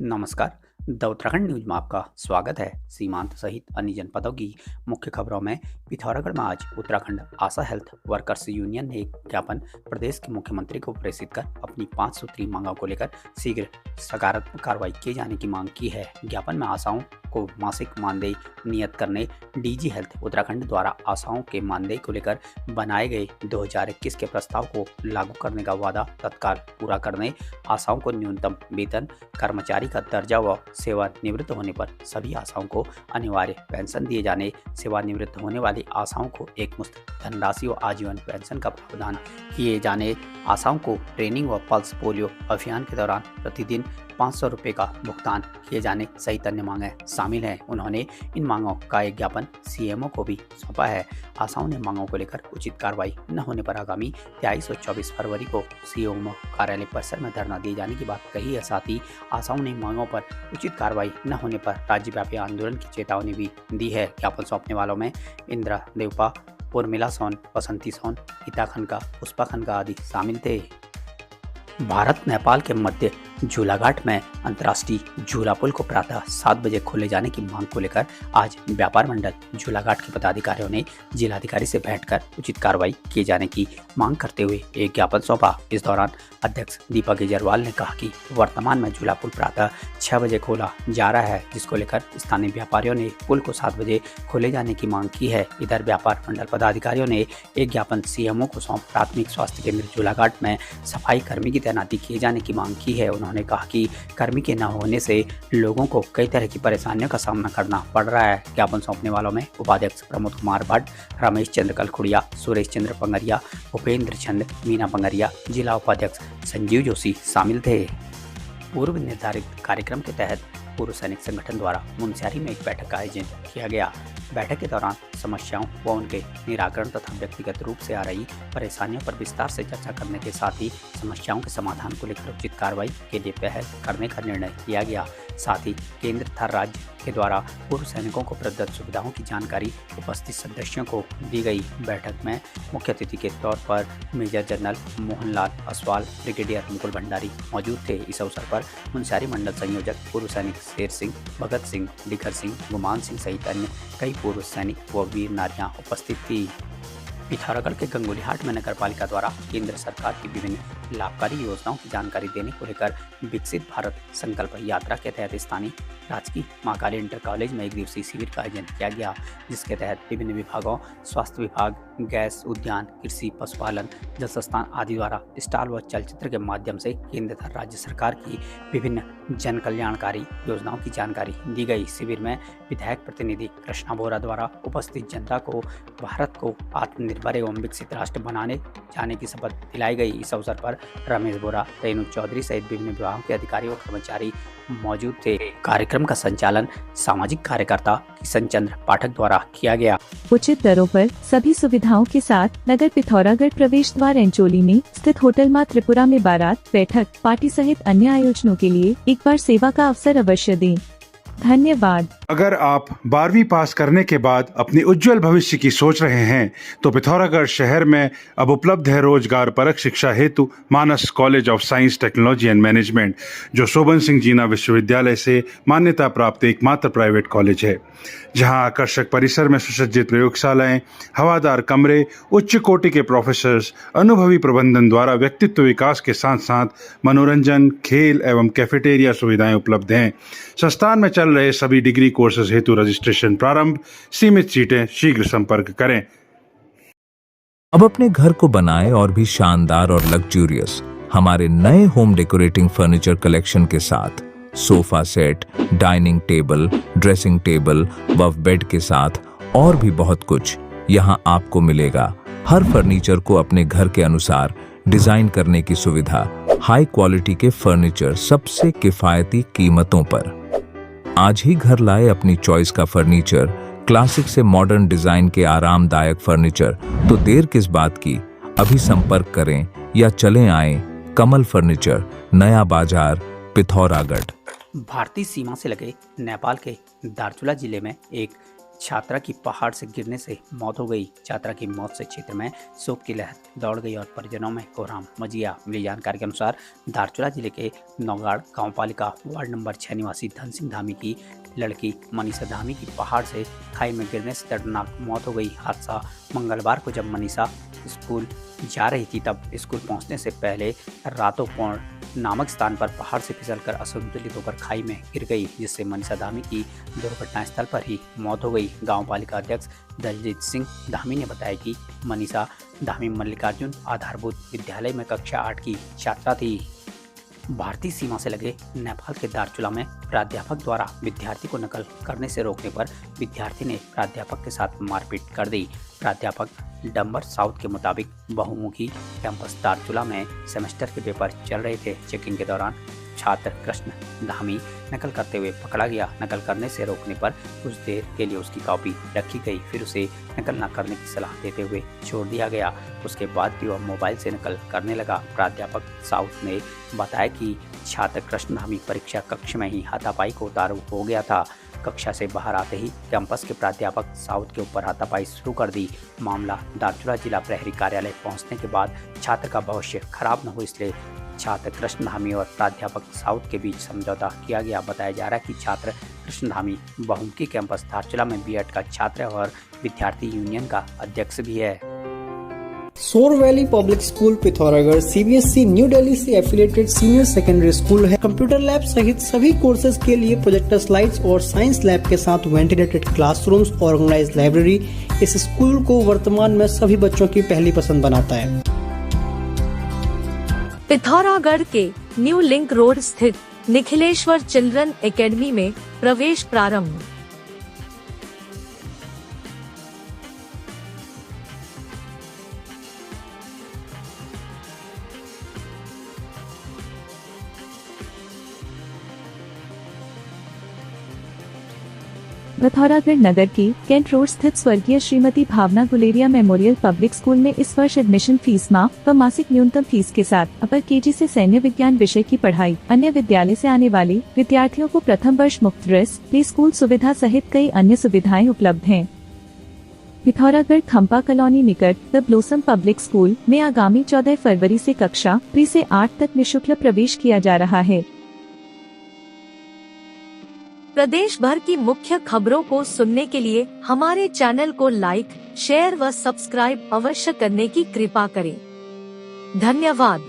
नमस्कार। The Uttarakhand news में आपका स्वागत है। सीमांत सहित अन्य जनपदों की मुख्य खबरों में पिथौरागढ़ में आज उत्तराखंड आशा हेल्थ वर्कर्स यूनियन ने एक ज्ञापन प्रदेश के मुख्यमंत्री को प्रेषित कर अपनी 5 सूत्री मांगों को लेकर शीघ्र सकारात्मक कार्रवाई किए जाने की मांग की है। ज्ञापन में आशाओं को मासिक मानदेय नियत करने, डीजी हेल्थ उत्तराखंड द्वारा आशाओं के मानदेय को लेकर बनाए गए 2021 के प्रस्ताव को लागू करने का वादा तत्काल पूरा करने, आशाओं को न्यूनतम वेतन, कर्मचारी का दर्जा व सेवानिवृत्त होने पर सभी आशाओं को अनिवार्य पेंशन दिए जाने, सेवानिवृत्त होने वाली आशाओं को एकमुश्त धनराशि व आजीवन पेंशन का प्रावधान किए जाने, आशाओं को ट्रेनिंग व पल्स पोलियो अभियान के दौरान प्रतिदिन 500 रुपये का भुगतान किए जाने सहित अन्य मांगें शामिल हैं। उन्होंने इन मांगों का एक ज्ञापन सीएमओ को भी सौंपा है। आशाओं ने मांगों को लेकर उचित कार्रवाई न होने पर आगामी 23 और 24 फरवरी को सीएमओ कार्यालय परिसर में धरना दिए जाने की बात कही है। साथ ही आशाओं ने मांगों पर उचित कार्रवाई न होने पर राज्यव्यापी आंदोलन की चेतावनी भी दी है। ज्ञापन सौंपने वालों में इंदिरा देवपा, उर्मिला सोन, बसंती सोन, गीता खनका, पुष्पा खनका आदि शामिल थे। भारत नेपाल के मध्य झूलाघाट में अंतर्राष्ट्रीय झूला पुल को प्रातः 7 बजे खोले जाने की मांग को लेकर आज व्यापार मंडल झूलाघाट के पदाधिकारियों ने जिलाधिकारी से भेंट कर उचित कार्रवाई किए जाने की मांग करते हुए एक ज्ञापन सौंपा। इस दौरान अध्यक्ष दीपक केजरीवाल ने कहा कि वर्तमान में झूला पुल प्रातः 6 बजे खोला जा रहा है, जिसको लेकर स्थानीय व्यापारियों ने पुल को 7 बजे खोले जाने की मांग की है। इधर व्यापार मंडल पदाधिकारियों ने एक ज्ञापन सीएमओ को सौंप प्राथमिक स्वास्थ्य केंद्र झूलाघाट में सफाई कर्मी की तैनाती किए जाने की मांग की है। उन्होंने कहा कि कर्मी के न होने से लोगों को कई तरह की परेशानियों का सामना करना पड़ रहा है। ज्ञापन सौंपने वालों में उपाध्यक्ष प्रमोद कुमार भट्ट, रमेश चंद्र कलखुड़िया, सुरेश चंद्र पंगरिया, भूपेंद्र चंद, मीना पंगरिया, जिला उपाध्यक्ष संजीव जोशी शामिल थे। पूर्व निर्धारित कार्यक्रम के तहत पूर्व सैनिक संगठन द्वारा मुनस्यारी में एक बैठक का आयोजन किया गया। बैठक के दौरान समस्याओं व उनके निराकरण तथा व्यक्तिगत रूप से आ रही परेशानियों पर विस्तार से चर्चा करने के साथ ही समस्याओं के समाधान को लेकर उचित कार्रवाई के लिए पहल करने का निर्णय लिया गया। साथ ही केंद्र तथा राज्य के द्वारा पूर्व सैनिकों को प्रदत्त सुविधाओं की जानकारी उपस्थित सदस्यों को दी गई। बैठक में मुख्य अतिथि के तौर पर major general Mohanlal Aswal, brigadier Mukul Bhandari मौजूद थे। इस अवसर पर मुनस्यारी मंडल संयोजक पूर्व सैनिक शेर सिंह, भगत सिंह, दिखर सिंह, गुमान सिंह सहित अन्य कई पूर्व सैनिक व वीर नारियां उपस्थित थी। पिथौरागढ़ के गंगोलीहाट में नगर पालिका द्वारा केंद्र सरकार की विभिन्न लाभकारी योजनाओं की जानकारी देने को लेकर विकसित भारत संकल्प यात्रा के तहत स्थानीय राजकीय मां काली इंटर कॉलेज में एक दिवसीय शिविर का आयोजन किया गया, जिसके तहत विभिन्न विभागों, स्वास्थ्य विभाग, गैस, उद्यान, कृषि, पशुपालन, जल संस्थान आदि द्वारा स्टॉल व चलचित्र के माध्यम से केंद्र तथा राज्य सरकार की विभिन्न जन कल्याणकारी योजनाओं की जानकारी दी गई। शिविर में विधायक प्रतिनिधि कृष्णा बोरा द्वारा उपस्थित जनता को भारत को आत्मनिर्भर एवं विकसित राष्ट्र बनाने जाने की शपथ दिलाई गई। इस अवसर पर रमेश बोरा, रेणु चौधरी सहित विभिन्न विभागों के अधिकारी व कर्मचारी मौजूद थे। कार्यक्रम का संचालन सामाजिक कार्यकर्ता किशन चंद्र पाठक द्वारा किया गया। उचित दरों पर सभी सुविधाओं के साथ नगर पिथौरागढ़ प्रवेश द्वार एंचोली में स्थित होटल मां त्रिपुरा में बारात, बैठक, पार्टी सहित अन्य आयोजनों के लिए एक बार सेवा का अवसर अवश्य दें। धन्यवाद। अगर आप 12वीं पास करने के बाद अपनी उज्जवल भविष्य की सोच रहे हैं तो पिथौरागढ़ शहर में अब उपलब्ध है रोजगार परक शिक्षा हेतु Manas college of science, technology and management, जो शोभन सिंह जीना विश्वविद्यालय से मान्यता प्राप्त एकमात्र प्राइवेट कॉलेज है, जहां आकर्षक परिसर में सुसज्जित प्रयोगशालाएं, हवादार कमरे, उच्च कोटि के प्रोफेसर्स, अनुभवी प्रबंधन द्वारा व्यक्तित्व विकास के साथ साथ मनोरंजन, खेल एवं कैफेटेरिया सुविधाएं उपलब्ध हैं। संस्थान में चल रहे सभी डिग्री कोर्सेज हेतु रजिस्ट्रेशन प्रारंभ। सीमित सीटें, शीघ्र संपर्क करें। अब अपने घर को बनाएं और भी शानदार और लग्जूरियस हमारे नए होम डेकोरेटिंग फर्नीचर कलेक्शन के साथ। Sofa set, dining table, dressing table व बेड के साथ और भी बहुत कुछ यहाँ आपको मिलेगा। हर फर्नीचर को अपने घर के अनुसार डिजाइन करने की सुविधा, हाई क्वालिटी के फर्नीचर सबसे किफायती कीमतों पर। आज ही घर लाए अपनी चॉइस का फर्नीचर, क्लासिक से मॉडर्न डिजाइन के आरामदायक फर्नीचर। तो देर किस बात की, अभी संपर्क करें या चलें आए कमल फर्नीचर, नया बाजार, पिथौरागढ़। भारतीय सीमा से लगे नेपाल के दार्चुला जिले में एक छात्रा की पहाड़ से गिरने से मौत हो गई। छात्रा की मौत से क्षेत्र में शोक की लहर दौड़ गई और परिजनों में कोहराम मच गया। मिली जानकारी के अनुसार धारचूला जिले के नौगाड़ गांव पालिका वार्ड नंबर 6 निवासी धन सिंह धामी की लड़की मनीषा धामी की पहाड़ से खाई में गिरने से दर्दनाक मौत हो गई। हादसा मंगलवार को जब मनीषा स्कूल जा रही थी तब स्कूल पहुंचने से पहले रातोपौड़ नामक स्थान पर पहाड़ से फिसलकर असंतुलित होकर खाई में गिर गई, जिससे मनीषा धामी की दुर्घटना स्थल पर ही मौत हो गई। गांव पालिका अध्यक्ष दलजीत सिंह धामी ने बताया कि मनीषा धामी मल्लिकार्जुन आधारभूत विद्यालय में कक्षा 8 की छात्रा थी। भारतीय सीमा से लगे नेपाल के धारचूला में प्राध्यापक द्वारा विद्यार्थी को नकल करने से रोकने पर विद्यार्थी ने प्राध्यापक के साथ मारपीट कर दी। प्राध्यापक डंबर साउथ के मुताबिक बहुमुखी कैंपस धारचूला में सेमेस्टर के पेपर चल रहे थे। चेकिंग के दौरान छात्र कृष्ण धामी नकल करते हुए पकड़ा गया। नकल करने से रोकने पर कुछ देर के लिए उसकी कॉपी रखी गई, फिर उसे नकल न करने की सलाह देते हुए छोड़ दिया गया। उसके बाद भी वह मोबाइल से नकल करने लगा। प्राध्यापक साउथ ने बताया कि छात्र कृष्ण धामी परीक्षा कक्ष में ही हाथापाई को उतारू हो गया था। कक्षा से बाहर आते ही कैंपस के प्राध्यापक साउथ के ऊपर हाथापाई शुरू कर दी। मामला धारचूला जिला प्रहरी कार्यालय पहुंचने के बाद छात्र का भविष्य खराब न हो इसलिए छात्र कृष्ण धामी और प्राध्यापक साउथ के बीच समझौता किया गया। बताया जा रहा है कि छात्र कृष्ण धामी बहुमुखी कैंपस धारचूला में बीएड का छात्र है और विद्यार्थी यूनियन का अध्यक्ष भी है। सोर valley public school Pithoragarh CBSE new Delhi से एफिलिएटेड सीनियर सेकेंडरी स्कूल है। कंप्यूटर लैब सहित सभी कोर्सेज के लिए प्रोजेक्टर स्लाइड्स और साइंस लैब के साथ वेंटिलेटेड क्लासरूम्स, ऑर्गेनाइज्ड लाइब्रेरी इस स्कूल को वर्तमान में सभी बच्चों की पहली पसंद बनाता है। पिथौरागढ़ के न्यू लिंक रोड स्थित निखिलेश्वर चिल्ड्रन एकेडमी में प्रवेश प्रारंभ। पिथौरागढ़ नगर की कैंट रोड स्थित स्वर्गीय श्रीमती भावना गुलेरिया मेमोरियल पब्लिक स्कूल में इस वर्ष एडमिशन फीस माफ व मासिक न्यूनतम फीस के साथ अपर केजी से सैन्य विज्ञान विषय की पढ़ाई। अन्य विद्यालय से आने वाले विद्यार्थियों को प्रथम वर्ष मुफ्त ड्रेस, प्ले स्कूल सुविधा सहित कई अन्य सुविधाएं उपलब्ध हैं। पिथौरागढ़ खंपा कॉलोनी निकट द ब्लोसम पब्लिक स्कूल में आगामी 14 फरवरी से कक्षा 3 से 8 तक निःशुल्क प्रवेश किया जा रहा है। प्रदेश भर की मुख्य खबरों को सुनने के लिए हमारे चैनल को लाइक, शेयर व सब्सक्राइब अवश्य करने की कृपा करें। धन्यवाद।